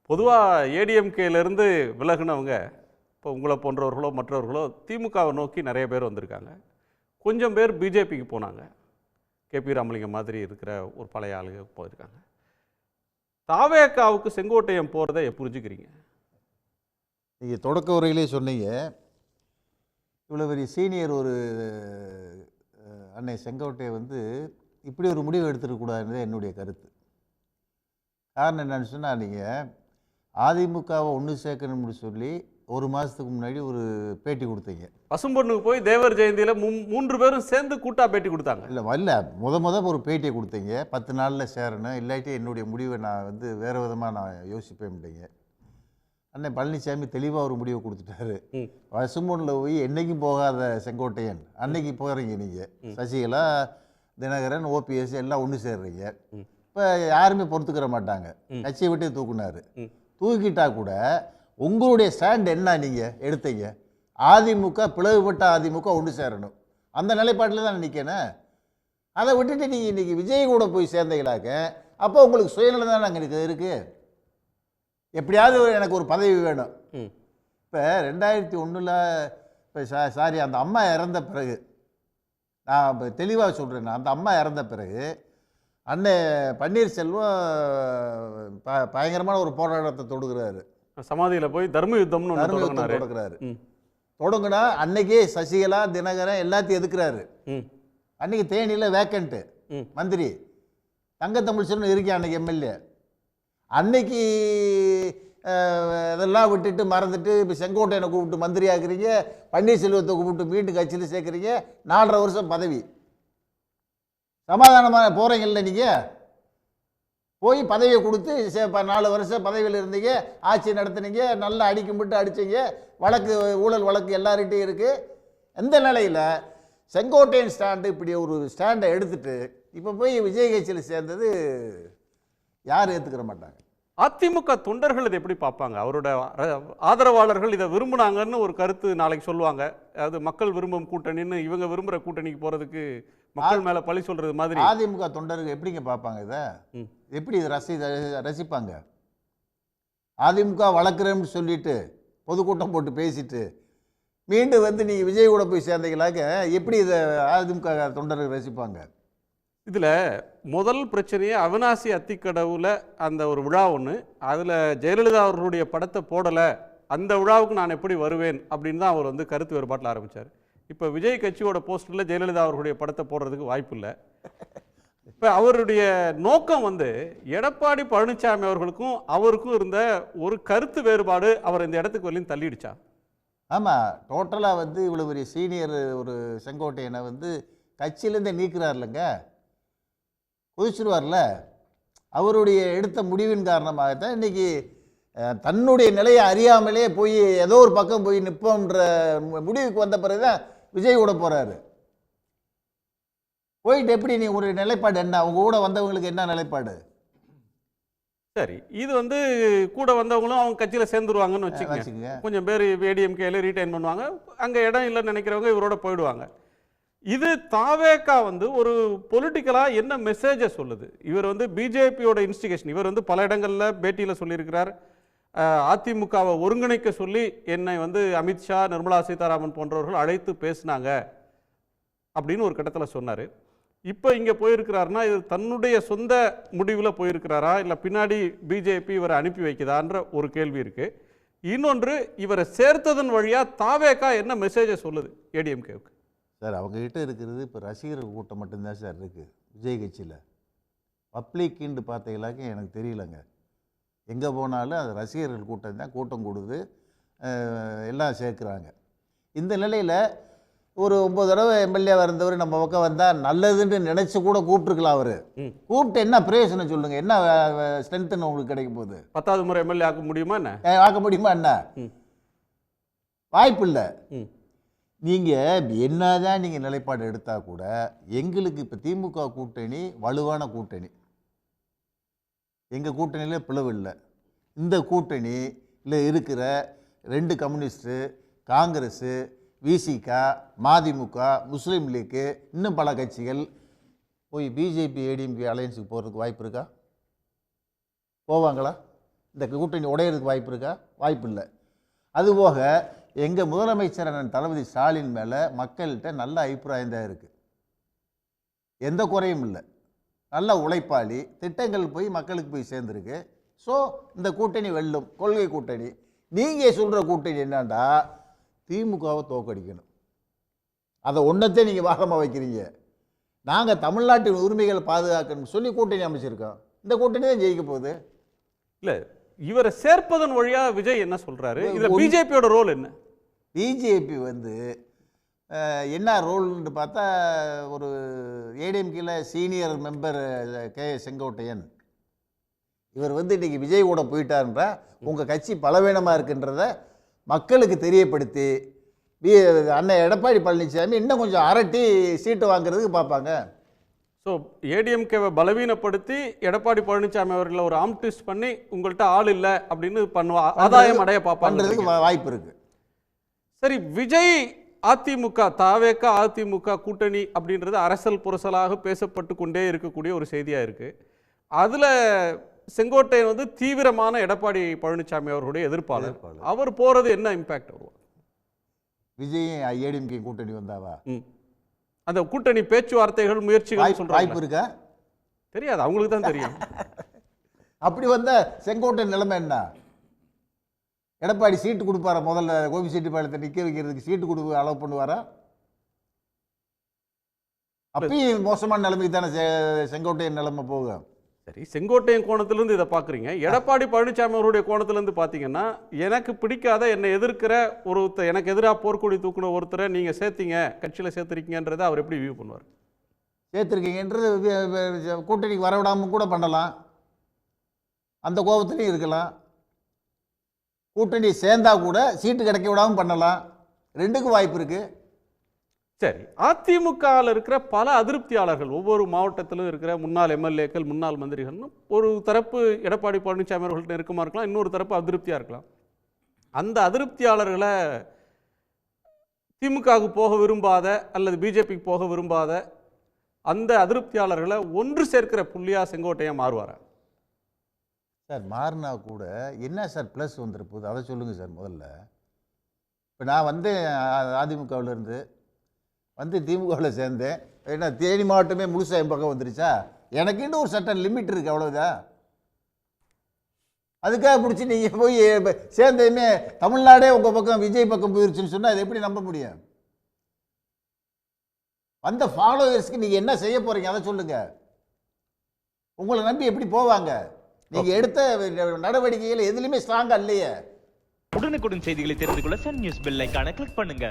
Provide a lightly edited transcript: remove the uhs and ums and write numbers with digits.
பொதுவாக ஏடிஎம்கேலேருந்து விலகுனவங்க இப்போ உங்களை போன்றவர்களோ மற்றவர்களோ திமுகவை நோக்கி நிறைய பேர் வந்திருக்காங்க. கொஞ்சம் பேர் பிஜேபிக்கு போனாங்க. கேபி ராமலிங்கம் மாதிரி இருக்கிற ஒரு பழைய ஆளுங்க போயிருக்காங்க. தாவேகாவுக்கு செங்கோட்டையன் போகிறத புரிஞ்சுக்கிறீங்க? நீங்கள் தொடக்க உரையிலே சொன்னீங்க, இவ்வளோ பெரிய சீனியர் ஒரு அன்னை செங்கோட்டையை வந்து இப்படி ஒரு முடிவு எடுத்துருக்கூடாதுன்றது என்னுடைய கருத்து. காரணம் என்னன்னு சொன்னால், நீங்கள் அதிமுகவை ஒன்று சேர்க்கணும்னு சொல்லி ஒரு மாதத்துக்கு முன்னாடி ஒரு பேட்டி கொடுத்தீங்க. பசும்பொண்ணுக்கு போய் தேவர் ஜெயந்தியில் 3 பேரும் சேர்ந்து கூட்டா பேட்டி கொடுத்தாங்க. இல்லை முத ஒரு பேட்டியை கொடுத்தீங்க. 10 நாளில் சேரணும், இல்லாட்டி என்னுடைய முடிவை நான் வந்து வேறு விதமாக நான் யோசிப்பேன்ட்டீங்க. அண்ணன் பழனிசாமி தெளிவாக ஒரு முடிவை கொடுத்துட்டாரு. பசும்பொன்னில் போய் என்றைக்கும் போகாத செங்கோட்டையன் அன்னைக்கு போகிறீங்க. நீங்கள் சசிகலா, தினகரன், ஓபிஎஸ் எல்லாம் ஒன்று சேர்றீங்க. இப்போ யாருமே பொறுத்துக்கிற மாட்டாங்க. கட்சியை விட்டு தூக்குனாரு. தூக்கிட்டா கூட உங்களுடைய ஸ்டாண்ட் என்ன நீங்கள் எடுத்தீங்க? அதிமுக பிளவுபட்ட அதிமுக ஒன்று சேரணும், அந்த நிலைப்பாட்டில் தான் நிற்கணும். அதை விட்டுட்டு நீங்கள் இன்றைக்கி விஜய் கூட போய் சேர்ந்தீங்களாக்க அப்போ உங்களுக்கு சுயநலம் தான் அங்கே இருக்குது. எப்படியாவது எனக்கு ஒரு பதவி வேணும். இப்போ 2001 இப்போ சாரி அந்த அம்மா இறந்த பிறகு, நான் இப்போ தெளிவாக சொல்கிறேன், அந்த அம்மா இறந்த பிறகு அண்ணன் பன்னீர்செல்வம் பயங்கரமான ஒரு போராட்டத்தை தொடுக்கிறாரு. சமாதியில் போய் தர்ம யுத்தம்னு தொடங்குறாரு. தொடங்குனா அன்னைக்கே சசிகலா, தினகரன் எல்லாத்தையும் எதுக்குறாரு. அன்னைக்கு தேனியில் வேக்கண்ட்டு மந்திரி தங்கத்தமிழ்ச்செல்வன் இருக்கேன் அன்னைக்கு எம்எல்ஏ. அன்னைக்கு இதெல்லாம் விட்டுட்டு மறந்துட்டு இப்போ செங்கோட்டையனை கூப்பிட்டு மந்திரி ஆக்குறீங்க, பன்னீர்செல்வத்தை கூப்பிட்டு மீண்டும் கட்சியில் சேர்க்குறீங்க. 4.5 வருஷம் பதவி. சமாதானமாக போகிறீங்கல்ல, நீங்கள் போய் பதவியை கொடுத்து 4 வருஷம் பதவியில் இருந்தீங்க, ஆட்சி நடத்துனீங்க, நல்லா அடிக்கும்பிட்டு அடித்தீங்க, வழக்கு ஊழல் வழக்கு எல்லார்கிட்டையும் இருக்குது. எந்த நிலையில் செங்கோட்டையன் ஸ்டாண்டு இப்படி ஒரு ஸ்டாண்டை எடுத்துட்டு இப்போ போய் விஜய் கட்சியில் சேர்ந்தது யார் ஏற்றுக்கிற மாட்டாங்க. அதிமுக தொண்டர்கள் இதை எப்படி பார்ப்பாங்க? அவரோட ஆதரவாளர்கள் இதை விரும்புனாங்கன்னு ஒரு கருத்து நாளைக்கு சொல்லுவாங்க. அதாவது மக்கள் விரும்பும் கூட்டணின்னு இவங்க விரும்புகிற கூட்டணிக்கு போகிறதுக்கு மக்கள் மேலே பழி சொல்கிறது மாதிரி. அதிமுக தொண்டர்கள் எப்படிங்க பார்ப்பாங்க? இதை எப்படி ரசிப்பாங்க? அதிமுக வளர்க்குறேன்னு சொல்லிட்டு பொதுக்கூட்டம் போட்டு பேசிட்டு மீண்டும் வந்து நீங்கள் விஜய் கூட போய் சேர்ந்தீங்களாக்க எப்படி இதை அதிமுக தொண்டர்கள் ரசிப்பாங்க? இதில் முதல் பிரச்சனையே அவினாசி அத்திக்கடவுல அந்த ஒரு விழா ஒன்று, அதில் ஜெயலலிதா அவர்களுடைய படத்தை போடலை, அந்த விழாவுக்கு நான் எப்படி வருவேன் அப்படின்னு தான் அவர் வந்து கருத்து வேறுபாட்டில் ஆரம்பித்தார். இப்போ விஜய் கட்சியோட போஸ்டரில் ஜெயலலிதா அவர்களுடைய படத்தை போடுறதுக்கு வாய்ப்பு இல்லை. இப்போ அவருடைய நோக்கம் வந்து எடப்பாடி பழனிசாமி அவர்களுக்கும் அவருக்கும் இருந்த ஒரு கருத்து வேறுபாடு அவர் இந்த இடத்துக்கு வரலையும் தள்ளிடுச்சா? ஆமாம், டோட்டலாக வந்து இவ்வளோ பெரிய சீனியர் ஒரு செங்கோட்டையனை வந்து கட்சியிலேருந்தே நீக்கிறார்லங்க, குதிச்சிருவார்ல. அவருடைய எடுத்த முடிவின் காரணமாகத்தான் இன்றைக்கி தன்னுடைய நிலையை அறியாமலே போய் ஏதோ ஒரு பக்கம் போய் நிற்போன்ற முடிவுக்கு வந்த பிறகு தான் விஜய் கூட போகிறாரு. போயிட்டு எப்படி நீ ஒரு நிலைப்பாடு என்ன, அவங்க கூட வந்தவங்களுக்கு என்ன நிலைப்பாடு? சரி, இது வந்து கூட வந்தவங்களும் அவங்க கட்சியில் சேர்ந்துருவாங்கன்னு வச்சுக்கோங்க. கொஞ்சம் பேர் ஏடிஎம்கேல ரீடைன் பண்ணுவாங்க, அங்கே இடம் இல்லைன்னு நினைக்கிறவங்க இவரோட போயிடுவாங்க. இது தாவேகா வந்து ஒரு பொலிட்டிக்கலாக என்ன மெசேஜை சொல்லுது? இவர் வந்து பிஜேபியோட இன்ஸ்டிகேஷன், இவர் வந்து பல இடங்களில் பேட்டியில் சொல்லியிருக்கிறார். அதிமுகவை ஒருங்கிணைக்க சொல்லி என்னை வந்து அமித்ஷா, நிர்மலா சீதாராமன் போன்றவர்கள் அழைத்து பேசினாங்க அப்படின்னு ஒரு கட்டத்தில் சொன்னார். இப்போ இங்கே போயிருக்கிறாருன்னா இது தன்னுடைய சொந்த முடிவில் போயிருக்கிறாரா, இல்லை பின்னாடி பிஜேபி இவரை அனுப்பி வைக்குதான்ற ஒரு கேள்வி இருக்குது. இன்னொன்று, இவரை சேர்த்ததன் வழியாக தாவேகா என்ன மெசேஜை சொல்லுது ஏடிஎம்கேவுக்கு? சார், அவங்ககிட்ட இருக்கிறது இப்போ ரசிகர்கள் கூட்டம் மட்டும்தான் சார் இருக்குது விஜய் கட்சியில். பப்ளிக்குன்னு பார்த்தீங்களாக்க எனக்கு தெரியலங்க. எங்கே போனாலும் அது ரசிகர்கள் கூட்டம் தான், கூட்டம் கூடுது, எல்லாம் சேர்க்குறாங்க. இந்த நிலையில் ஒரு 9 தடவை எம்எல்ஏ இருந்தவர் நம்ம பக்கம் வந்தால் நல்லதுன்னு நினச்சி கூட கூப்பிட்டுருக்கலாம். அவர் கூப்பிட்டு என்ன பிரயோஜனம் சொல்லுங்கள்? என்ன ஸ்ட்ரென்த்துன்னு உங்களுக்கு கிடைக்கும் போது? 10வது முறை எம்எல்ஏ ஆக்க முடியுமா என்ன? ஆக்க முடியுமா என்ன? வாய்ப்பு இல்லை. நீங்கள் என்னதான் நீங்கள் நிலைப்பாடு எடுத்தால் கூட எங்களுக்கு இப்போ திமுக கூட்டணி வலுவான கூட்டணி, எங்கள் கூட்டணியில் பிளவு இல்லை. இந்த கூட்டணியில் இருக்கிற 2 கம்யூனிஸ்ட்டு, காங்கிரஸு, விசிகா, மதிமுக, முஸ்லீம் லீக்கு, இன்னும் பல கட்சிகள் போய் பிஜேபி ஏடிஎம்கே அலையன்ஸுக்கு போகிறதுக்கு வாய்ப்பு இருக்கா? போவாங்களா? இந்த கூட்டணி உடையிறதுக்கு வாய்ப்பு இருக்கா? வாய்ப்பு இல்லை. அதுபோக எங்கள் முதலமைச்சர் அண்ணன் தளபதி ஸ்டாலின் மேலே மக்கள்கிட்ட நல்ல அபிப்பிராயம் தான் இருக்குது. எந்த குறையும் இல்லை. நல்ல உழைப்பாளி, திட்டங்கள் போய் மக்களுக்கு போய் சேர்ந்துருக்கு. ஸோ இந்த கூட்டணி வெல்லும், கொள்கை கூட்டணி. நீங்கள் சொல்கிற கூட்டணி என்னன்னா திமுகவை தோக்கடிக்கணும். அதை ஒன்றத்தை நீங்கள் வாகமாக வைக்கிறீங்க. நாங்கள் தமிழ்நாட்டின் உரிமைகளை பாதுகாக்கணும்னு சொல்லி கூட்டணி அமைச்சிருக்கோம். இந்த கூட்டணி தான் ஜெயிக்க போகுது. இல்லை, இவரை சேர்ப்பதன் வழியா விஜய் என்ன சொல்றாரு? இதில் பிஜேபியோட ரோல் என்ன? பிஜேபி என்ன ரோல்னு பார்த்தா, ஒரு ஏடிஎம்கேல சீனியர் மெம்பர் கே செங்கோட்டையன் இவர் இன்றைக்கி விஜய் கூட போயிட்டாருன்றா உங்கள் கட்சி பலவீனமாக இருக்குன்றத மக்களுக்கு தெரியப்படுத்தி அண்ணன் எடப்பாடி பழனிசாமி இன்னும் கொஞ்சம் அரட்டி சீட்டு வாங்குறதுக்கு பார்ப்பாங்க. ஸோ ஏடிஎம்கேவை பலவீனப்படுத்தி எடப்பாடி பழனிசாமி அவர்களை ஒரு ஆம்டிஸ்ட் பண்ணி உங்கள்கிட்ட ஆள் இல்லை அப்படின்னு பண்ணுவா, ஆதாயம் அடைய பார்ப்பாங்கிறதுக்கு வாய்ப்பு இருக்குது. சரி, விஜய் அதிமுக தாவேக அதிமுக கூட்டணி அப்படின்றது அரசல் புரசலாக பேசப்பட்டு கொண்டே இருக்கக்கூடிய ஒரு செய்தியாக இருக்குது. அதில் செங்கோட்டையன் தீவிரமான எடப்பாடி பழனிசாமி அவர்களுடைய எதிர்ப்பாளர். அவர் போகிறது என்ன இம்பேக்ட் வரும்? விஜய் ஏடிஎம்கே கூட்டணி வந்தாவா அந்த கூட்டணி பேச்சுவார்த்தைகள் முயற்சிகள் சொல்ற வாய்ப்பு இருக்கா? தெரியாது, அவங்களுக்கு தான் தெரியும். அப்படி வந்த செங்கோட்டையன் நிலைமை என்ன? எடப்பாடி சீட்டு கொடுப்பாரா? முதல்ல கோபிச்செட்டிப்பாளையத்தை நிற்க வைக்கிறதுக்கு சீட்டு கொடுக்க அலோவ் பண்ணுவாரா? அப்பயும் மோசமான நிலைமைக்கு தானே செங்கோட்டையன் நிலைமை போகும். சரி, செங்கோட்டையன் கோணத்திலிருந்து இதை பார்க்குறீங்க. எடப்பாடி பழனிசாமி அவருடைய கோணத்திலிருந்து பார்த்தீங்கன்னா, எனக்கு பிடிக்காத என்னை எதிர்க்கிற ஒருத்தர், எனக்கு எதிராக போர்க்கொடி தூக்குன ஒருத்தரை நீங்கள் சேர்த்தீங்க, கட்சியில் சேர்த்துருக்கீங்கன்றதை அவர் எப்படி வியூ பண்ணுவார்? சேர்த்துருக்கீங்கன்றது கூட்டணிக்கு வரவிடாமல் கூட பண்ணலாம், அந்த கோபத்துலையும் இருக்கலாம். கூட்டணி சேர்ந்தா கூட சீட்டு கிடைக்க விடாமல் பண்ணலாம். ரெண்டுக்கும் வாய்ப்பு இருக்குது. சரி, அதிமுகவில் இருக்கிற பல அதிருப்தியாளர்கள், ஒவ்வொரு மாவட்டத்திலும் இருக்கிற முன்னாள் எம்எல்ஏக்கள், முன்னாள் மந்திரிகள்னு ஒரு தரப்பு எடப்பாடி பழனிசாமி அவர்கள்ட்ட நெருக்கமாக இருக்கலாம், இன்னொரு தரப்பு அதிருப்தியாக இருக்கலாம். அந்த அதிருப்தியாளர்களை திமுகவுக்கு போக விரும்பாத அல்லது பிஜேபிக்கு போக விரும்பாத அந்த அதிருப்தியாளர்களை ஒன்று சேர்க்கிற புள்ளியாக செங்கோட்டையன் மாறுவாரா? சார், மாறினா கூட என்ன சார் ப்ளஸ் வந்துருப்போகுது, அதை சொல்லுங்கள் சார். முதல்ல இப்போ நான் அதிமுகவிலேருந்து திமுகவில் சேர்ந்தேன். ஏன்னா தேனி மாவட்டமே முழுசாக என் பக்கம் வந்துருச்சா? எனக்கு இன்னும் ஒரு சட்டம் லிமிட் இருக்குது, அவ்வளோதான். அதுக்காக பிடிச்சி நீங்கள் போய் சேர்ந்ததுமே தமிழ்நாடே உங்கள் பக்கம் விஜய் பக்கம் போயிருச்சுன்னு சொன்னால் அதை எப்படி நம்ப முடியும்? அந்த ஃபாலோவர்ஸ்க்கு நீங்கள் என்ன செய்ய போகிறீங்க அதை சொல்லுங்கள். உங்களை நம்பி எப்படி போவாங்க? நீங்கள் எடுத்த நடவடிக்கைகள் எதுலையுமே ஸ்ட்ராங்காக இல்லையே. உடனுக்குடன் செய்திகளை தெரிந்து கொள்ள சன் நியூஸ் பெல் ஐகானை கிளிக் பண்ணுங்க.